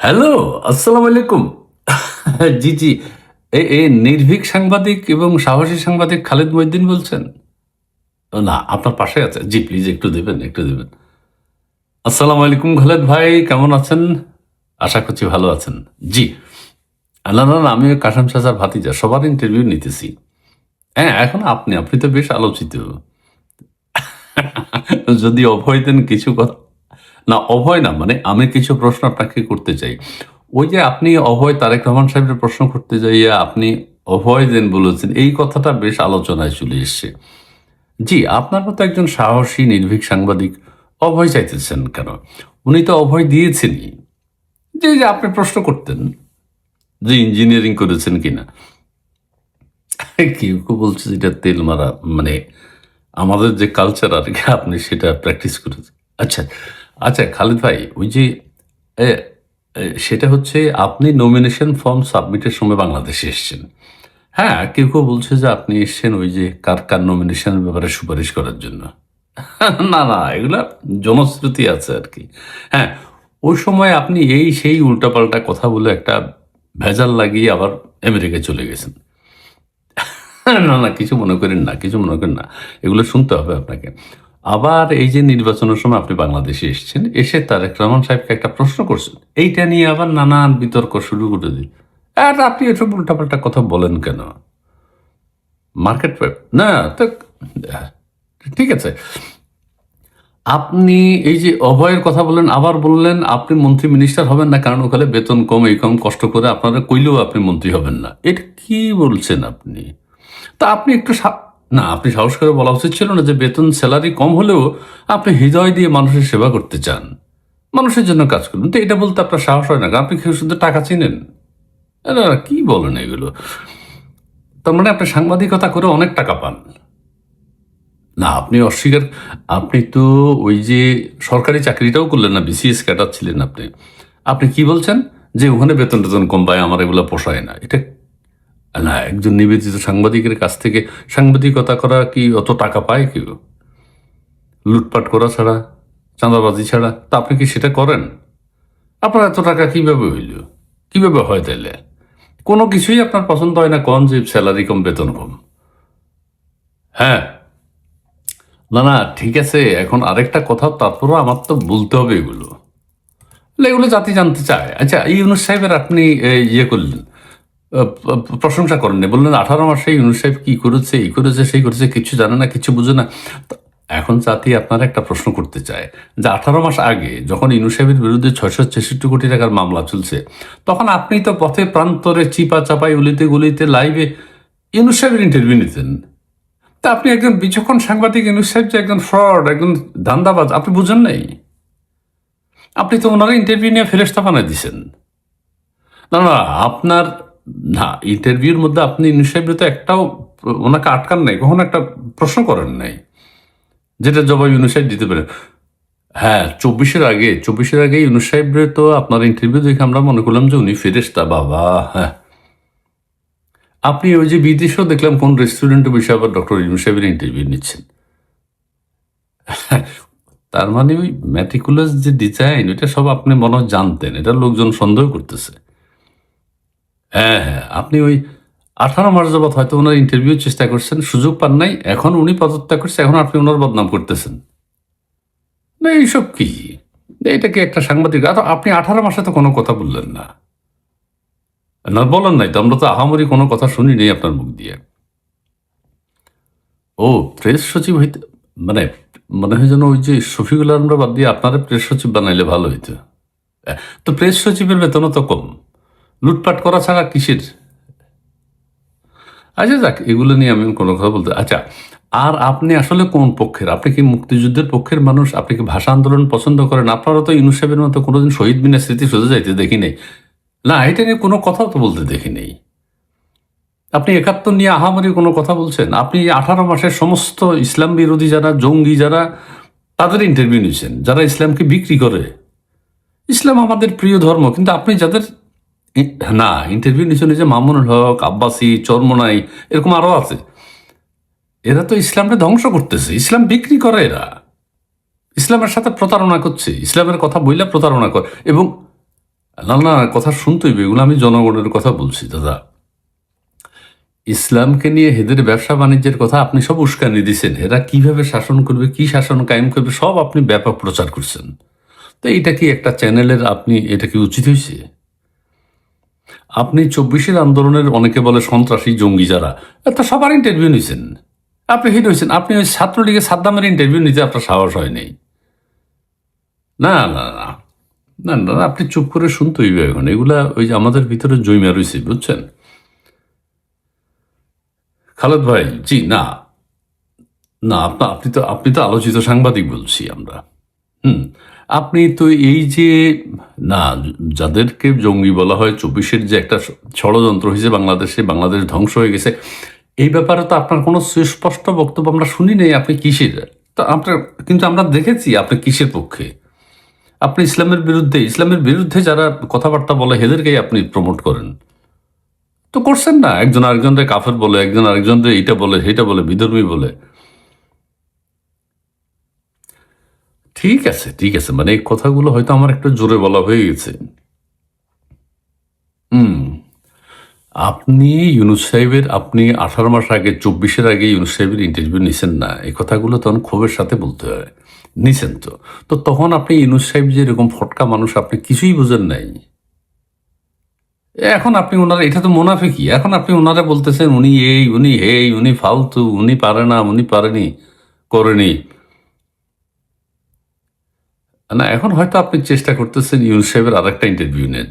Hello, আসসালামু আলাইকুম। জি, জি। নির্ভীক সাংবাদিক এবং সাহসী সাংবাদিক খালেদ মহিউদ্দিন বলছেন? না, আপনার পাশে আছে। জি, প্লিজ একটু দিবেন, একটু দিবেন। আসসালামু আলাইকুম খালেদ ভাই, কেমন আছেন? আশা করছি ভালো আছেন। জি। না, আমি ওই কাশেম চাচার ভাতিজা। সবার ইন্টারভিউ নিতেছি। হ্যাঁ, এখন আপনি তো বেশ আলোচিত। যদি অভয় দেন কিছু কথা না, অভয় না, মানে আমি কিছু প্রশ্ন আপনাকে করতে চাই। ওই যে আপনি অভয় তারেক রহমান সাহেবের প্রশ্ন করতে যাইয়া আপনি অভয় দেন বলেছেন, এই কথাটা বেশ আলোচনায় চলে এসছে। জি, আপনার মতো একজন সাহসী নির্ভীক সাংবাদিক অভয় চাইতেছেন কেন? উনি তো অভয় দিয়েছেনই। যে আপনি প্রশ্ন করতেন যে ইঞ্জিনিয়ারিং করেছেন কিনা? কেউ বলছে যে এটা তেল মারা, মানে আমাদের যে কালচার আরকি আপনি সেটা প্র্যাকটিস করেছেন। আচ্ছা, আচ্ছা খালিদ ভাই, ওই যে এ সেটা হচ্ছে আপনি নমিনেশন ফর্ম সাবমিটের সময় বাংলাদেশে এসছেন। হ্যাঁ, কেউ বলছে যে আপনি এসছেন ওই যে কার নমিনেশনের ব্যাপারে সুপারিশ করার জন্য। না, এগুলা জনশ্রুতি আছে আরকি। হ্যাঁ, ওই সময় আপনি এই সেই উল্টাপাল্টা কথা বলে একটা ভেজাল লাগিয়ে আবার আমেরিকায় চলে গেছেন। না, কিছু মনে করেন না, কিছু মনে করেন না। এগুলো শুনতে হবে আপনাকে। আবার এই যে নির্বাচনের সময় আপনি বাংলাদেশে এসছেন, এসে তারেক রহমান সাহেবকে একটা প্রশ্ন করছেন। এইটা নিয়ে আবার নানান বিতর্ক শুরু করে দিন। আর আপনি এসব উল্টাপাল্টা কথা বলেন কেন? মার্কেট না, তো ঠিক আছে। আপনি এই যে অভয়ের কথা বললেন, আবার বললেন আপনি মন্ত্রী মিনিস্টার হবেন না, কারণ ওখানে বেতন কম, এই কম, কষ্ট করে আপনারা কইলেও আপনি মন্ত্রী হবেন না। এটা কি বলছেন আপনি? তা আপনি একটু না, আপনি সাহস করে বলা উচিত ছিল না যে বেতন স্যালারি কম হলেও আপনি হৃদয় দিয়ে মানুষের সেবা করতে চান। মানুষের জন্য কাজ করুন। তো এটা বলতে আপনার সাহস হয় না। আপনি কি শুধু টাকা চিনেন? না, কি বলেন এগুলো? তার মানে আপনি সাংবাদিকতা করে অনেক টাকা পান। না, আপনি অস্বীকার, আপনি তো ওই যে সরকারি চাকরিটাও করলেন না, বিসিএস ক্যাডার ছিলেন আপনি। আপনি কি বলছেন? যে ওখানে বেতন-টেতন কম পায়, আমার এগুলো পোষায় না। এটা না, একজন নিবেদিত সাংবাদিকের কাছ থেকে সাংবাদিকতা করা কি অত টাকা পায় কেউ? লুটপাট করা ছাড়া, চাঁদাবাজি ছাড়া। তা আপনি কি সেটা করেন? আপনার এত টাকা কিভাবে হইল? কিভাবে হয় তাইলে? কোনো কিছুই আপনার পছন্দ হয় না, কন যে সেলারি কম, বেতন কম। হ্যাঁ, না, ঠিক আছে। এখন আরেকটা কথা, তারপরও আমার তো বলতে হবে এগুলো। এগুলো জাতি জানতে চায়। আচ্ছা, ইউনূস সাহেবের আপনি ইয়ে করলেন, প্রশংসা করেননি। বললেন 18 মাসে ইউনূস সাহেব কি করেছে, এই করেছে, সেই করেছে, কিছু জানে না, কিছু বুঝে না। তো এখন জাতি আপনারা একটা প্রশ্ন করতে চায় যে 18 মাস আগে যখন ইউনূস সাহেবের বিরুদ্ধে 666 কোটি টাকার মামলা চলছে, তখন আপনি তো পথে প্রান্তরে চিপা চাপাই অলিতে গলিতে লাইভে ইউনূস সাহেবের ইন্টারভিউ নিতেন। তা আপনি একজন বিচক্ষণ সাংবাদিক, ইউনূস সাহেব যে একজন ফ্রড, একজন ধান্দাবাজ, আপনি বুঝেন নাই? আপনি তো ওনারা ইন্টারভিউ নিয়ে ফেরেশতা বানায় দিছেন। না, আপনার না, ইন্টারভিউর মধ্যে আপনি ইউনূস সাহেবের তো একটাও ওনাকে আটকান নাই। কখনো একটা প্রশ্ন করেন নাই। যেটা জবাব ইউনূস সাহেব দিতে পারেন। হ্যাঁ, 24-এর আগে ইউনূস সাহেবের তো আপনার ইন্টারভিউ দেখে আমরা মনে করলাম যে উনি ফেরেশতা, বাবা! হ্যাঁ। আপনি ওই যে বিদেশেও দেখলাম কোন রেস্টুরেন্টে বসে আবার ডক্টর ইউনূস সাহেবের ইন্টারভিউ নিচ্ছেন। তার মানে ওই meticulous যে ডিজাইন, ওইটা সব আপনি মনে হয় জানতেন। এটা লোকজন সন্দেহ করতেছে। হ্যাঁ, আপনি ওই 18 মাস যাবৎ হয়তো উনার ইন্টারভিউ চেষ্টা করছেন, সুযোগ পান নাই। এখন উনি পদত্যাগ করছে, এখন আপনি উনার বদনাম করতেছেন। না, এইসব কি? এটা কি একটা সাংবাদিক? আপনি 18 মাসে তো কোনো কথা বললেন না। না, বলেন নাই তো। আমরা তো আহামরি কোনো কথা শুনি নাই আপনার মুখ দিয়ে। ও, প্রেস সচিব হইতে, মানে মনে হয় যেন ওই যে শফিকুল আলমরা বাদ দিয়ে আপনারা প্রেস সচিব বানাইলে ভালো হইতো। অ্যা তো প্রেস সচিবের বেতনও তো কম। লুটপাট করা ছাড়া কিসের? আচ্ছা যাক, এগুলো নিয়ে আমি কোনো কথা বলতে, আচ্ছা, আর আপনি আসলে কোন পক্ষের? আপনি কি মুক্তিযুদ্ধের পক্ষের মানুষ? আপনি কি ভাষা আন্দোলন পছন্দ করেন? আপনারা তো ইউনূস সাহেবের মতো কোনোদিন শহীদ মিনার স্মৃতি সোজা যাইতে দেখি নাই। না, এটা নিয়ে কোনো কথাও তো বলতে দেখি নাই। আপনি ৭১ নিয়ে আহামরি কোনো কথা বলছেন? আপনি 18 মাসের সমস্ত ইসলাম বিরোধী যারা, জঙ্গি যারা, তাদের ইন্টারভিউ নিছেন। যারা ইসলামকে বিক্রি করে। ইসলাম আমাদের প্রিয় ধর্ম। কিন্তু আপনি যাদের ই না, ইন্টারভিউ নিছেন ওই যে মামুনুল হক, আব্বাসী, চরমোনাই, এরকম আরো আছে। এরা তো ইসলামকে ধ্বংস করতেছে। ইসলাম বিক্রি করে এরা। ইসলামের সাথে প্রতারণা করছে। ইসলামের কথা বইলা প্রতারণা করে এবং না না, কথা শুনতে হইবে, এগুলো আমি জনগণের কথা বলছি দাদা। ইসলামকে নিয়ে এদের ব্যবসা বাণিজ্যের কথা আপনি সব উস্কানি দিছেন, এরা কিভাবে শাসন করবে, কি শাসন কায়েম করবে, সব আপনি ব্যাপক প্রচার করছেন। তো এটা কি একটা চ্যানেলের, আপনি এটা কি উচিত হয়েছে? আপনি ২৪-এর আন্দোলনের অনেকে বলে সন্ত্রাসী জঙ্গি যারা, তা সবার ইন্টারভিউ নিছেন, আপনি হিট হয়েছেন। আপনি ওই ছাত্রলীগের সাদ্দামের ইন্টারভিউ নিতে আপনার সাহস হয় নাই? না না না না না, আপনি চুপ করে শুনতে হইবে এখন এগুলা। ওই যে আমাদের ভিতরে জৈমা রয়েছে, বুঝছেন খালেদ ভাই? জি না, না আপনি তো আলোচিত সাংবাদিক বলছি আমরা। হুম, আপনি তো এই যে, না, যাদেরকে জঙ্গি বলা হয়, ২৪-এর যে একটা ষড়যন্ত্র হয়েছে বাংলাদেশে, বাংলাদেশ ধ্বংস হয়ে গেছে, এই ব্যাপারে তো আপনার কোনো সুস্পষ্ট বক্তব্য আমরা শুনি নাই। আপনি কিসের, তো আপনার, কিন্তু আমরা দেখেছি আপনি কিসের পক্ষে। আপনি ইসলামের বিরুদ্ধে যারা কথাবার্তা বলে এদেরকেই আপনি প্রমোট করেন। তো করছেন না, একজন আরেকজনকে কাফের বলে, একজন আরেকজনকে এইটা বলে সেটা বলে, বিধর্মী বলে। ঠিক আছে ঠিক আছে, মানে এই কথাগুলো হয়তো আমার একটু জোরে বলা হয়ে গেছে। হুম, আপনি ইউনুস সাহেবের, আপনি 18 মাস আগে, 24-এর আগে ইউনুস সাহেবের ইন্টারভিউ নিছেন না, এই কথাগুলো তখন ক্ষোভের সাথে বলতে হয়। নিছেন তো, তো তখন আপনি ইউনুস সাহেব যে এরকম ফটকা মানুষ, আপনি কিছুই বুঝেন নাই। এখন আপনি ওনারা, এটা তো মুনাফিকি, এখন আপনি ওনারা বলতেছেন উনি এই, উনি এই, উনি ফালতু, উনি পারে না, উনি পারেনি, করেনি। না, এখন হয়তো আপনি চেষ্টা করতেছেন ইউনুস সাহেবের আরেকটা ইন্টারভিউ নেন।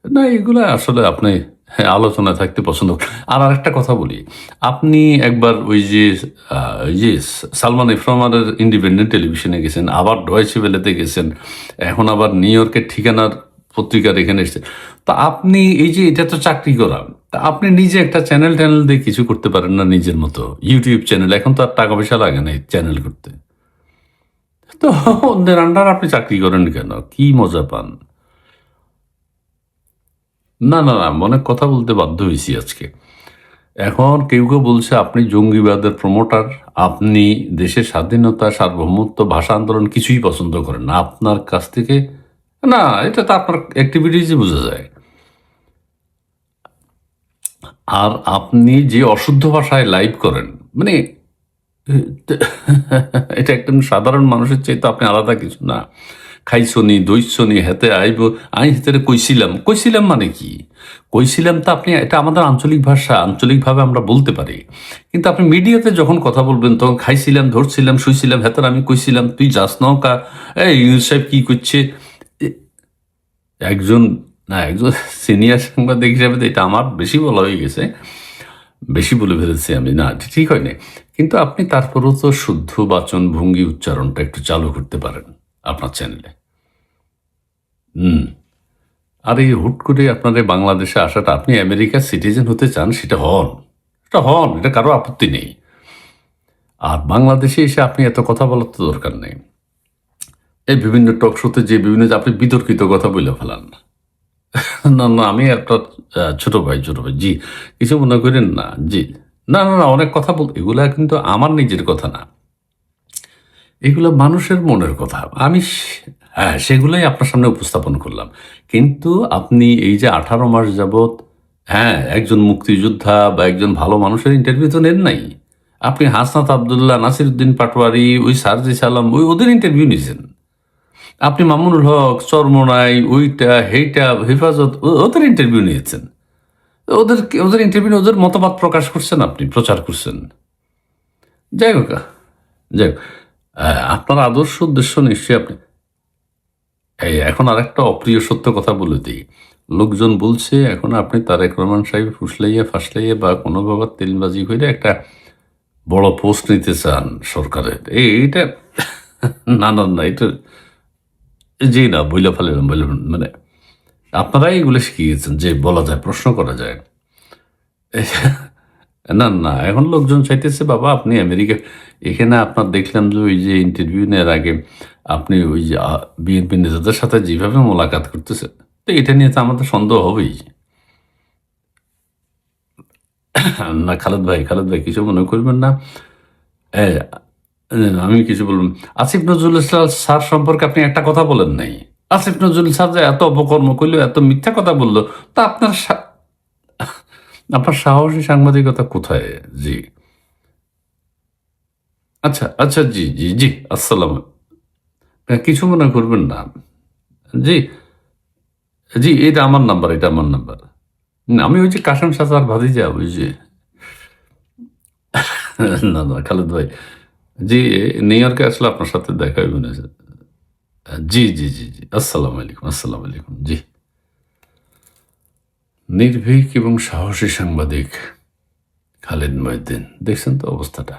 না, এগুলা আসলে আপনি, হ্যাঁ, আলোচনায় থাকতে পছন্দ করেন। আর আরেকটা কথা বলি, আপনি একবার ওই যে ওই যে সালমান এফ রহমানের ইন্ডিপেন্ডেন্ট টেলিভিশনে গেছেন, আবার ডয়েচে ভেলেতে গেছেন, এখন আবার নিউ ইয়র্কের ঠিকানার পত্রিকার এখানে এসেছেন। তা আপনি এই যে, এটা তো চাকরি করা, তা আপনি নিজে একটা চ্যানেল ট্যানেল দিয়ে কিছু করতে পারেন না নিজের মতো? ইউটিউব চ্যানেল, এখন তো আর টাকা পয়সা লাগে না এই চ্যানেল করতে। তো অন্যের আন্ডার আপনি চাকরি করেন কেন? কি মজা পান? না না না, অনেক কথা বলতে বাধ্য হয়েছি আজকে। এখন কেউ কেউ বলছে আপনি জঙ্গিবাদের প্রমোটার, আপনি দেশের স্বাধীনতা, সার্বভৌমত্ব, ভাষা আন্দোলন কিছুই পছন্দ করেন না। আপনার কাছ থেকে, না, এটা তো আপনার অ্যাক্টিভিটিজই বোঝা যায়। আর আপনি যে অশুদ্ধ ভাষায় লাইভ করেন, মানে এটা একদম সাধারণ মানুষের চাইতে আপনি আলাদা কিছু না। খাইছনি, দইছনি, হেতে আইব, আমি হেতে কইছিলাম, কইছিলাম মানে কি? কইছিলাম তো আপনি, এটা আমাদের আঞ্চলিক ভাষা, আঞ্চলিকভাবে আমরা বলতে পারি। কিন্তু আপনি মিডিয়াতে যখন কথা বলবেন তখন খাইছিলাম, ধরছিলাম, শুইছিলাম, হেতার আমি কইছিলাম, তুই যাস নৌকা, এই ইউনুস সাহেব কি করছে? এ- একজন, না, একজন সিনিয়র সাংবাদিক হিসাবে তো এটা আমার বেশি বলা হয়ে গেছে, বেশি বলে ফেলেছি আমি, না ঠিক হয়নি। কিন্তু আপনি তারপরও তো শুদ্ধ বাচন ভঙ্গি উচ্চারণটা একটু চালু করতে পারেন আপনার চ্যানেলে। হুম, আর এই হুট করে আপনার এই বাংলাদেশে আসাটা, আপনি আমেরিকার সিটিজেন হতে চান, সেটা হন, এটা হন, এটা কারো আপত্তি নেই। আর বাংলাদেশে এসে আপনি এত কথা বলার তো দরকার নেই। এই বিভিন্ন টক শোতে যে বিভিন্ন যে আপনি বিতর্কিত কথা বলে ফেলান। না না, আমি আপনার ছোট ভাই, জি, কিছু মনে করেন না, জি। না না না, অনেক কথা বল, এগুলা কিন্তু আমার নিজের কথা না, এগুলো মানুষের মনের কথা। হ্যাঁ, সেগুলোই আপনার সামনে উপস্থাপন করলাম। কিন্তু আপনি এই যে 18 মাস যাবৎ, হ্যাঁ, একজন মুক্তিযোদ্ধা বা একজন ভালো মানুষের ইন্টারভিউ তো নেন নাই। আপনি হাসনাত আবদুল্লাহ, নাসিরুদ্দিন পাটোয়ারি, ওই সারজি সালাম, ওই ওদের ইন্টারভিউ নিয়েছেন। আপনি মামুনুল হক, চরমোনাই, ওইটা হেইটা, হেফাজত, ওদের ইন্টারভিউ নিয়েছেন। ওদের ইন্টারভিউ, ওদের মতবাদ প্রকাশ করছেন, আপনি প্রচার করছেন। যাই হোক, যাই হোক, আপনার আদর্শ উদ্দেশ্য নিশ্চয়ই আপনি, এই এখন আরেকটা অপ্রিয় সত্য কথা বলে দিই। লোকজন বলছে এখন আপনি তারেক রহমান সাহেব ফুসলাইয়া ফাসলাইয়া বা কোনোভাবে তেলবাজি করে একটা বড় পোস্ট নিতে চান সরকারের। এইটা না না না, এটা, জি না, বইলা ফেলেন, বললেন মানে আপনারাই এগুলো শিখিয়েছেন যে বলা যায়, প্রশ্ন করা যায়। না না, এখন লোকজন চাইতেছে বাবা আপনি আমেরিকা, এখানে আপনার দেখলাম যে ওই যে ইন্টারভিউ নেওয়ার আগে আপনি ওই যে বিএনপি নেতাদের সাথে যেভাবে মোলাকাত করতেছে, তো এটা নিয়ে তো আমাদের সন্দেহ হবেই। না, খালেদ ভাই কিছু মনে করবেন না। এ, আমি কিছু বলবেন, আসিফ নজরুল ইসলাম স্যার সম্পর্কে আপনি একটা কথা বলেন নাই। আসিফ নজরুল স্যার যে এত অপকর্ম করলো, এত মিথ্যা কথা বললো, তা আপনার সাহসী সাংবাদিকতা কোথায়? জি, আচ্ছা, আচ্ছা, জি, জি, জি, আসসালাম। কিছু মনে করবেন না। জি, জি, এটা আমার নাম্বার, এটা আমার নাম্বার। না, আমি ওই যে কাশেম চাচার ভাতিজা, ওই যে না, না, খালেদ ভাই। জি, নিউ ইয়র্কে আসলে আপনার সাথে দেখা হইবে না। জি, জি, জি, জি। আসসালামু আলাইকুম, আসসালামু আলাইকুম। জি। নির্ভীক এবং সাহসী সাংবাদিক খালেদ মহিউদ্দিন। দেখছেন তো অবস্থাটা?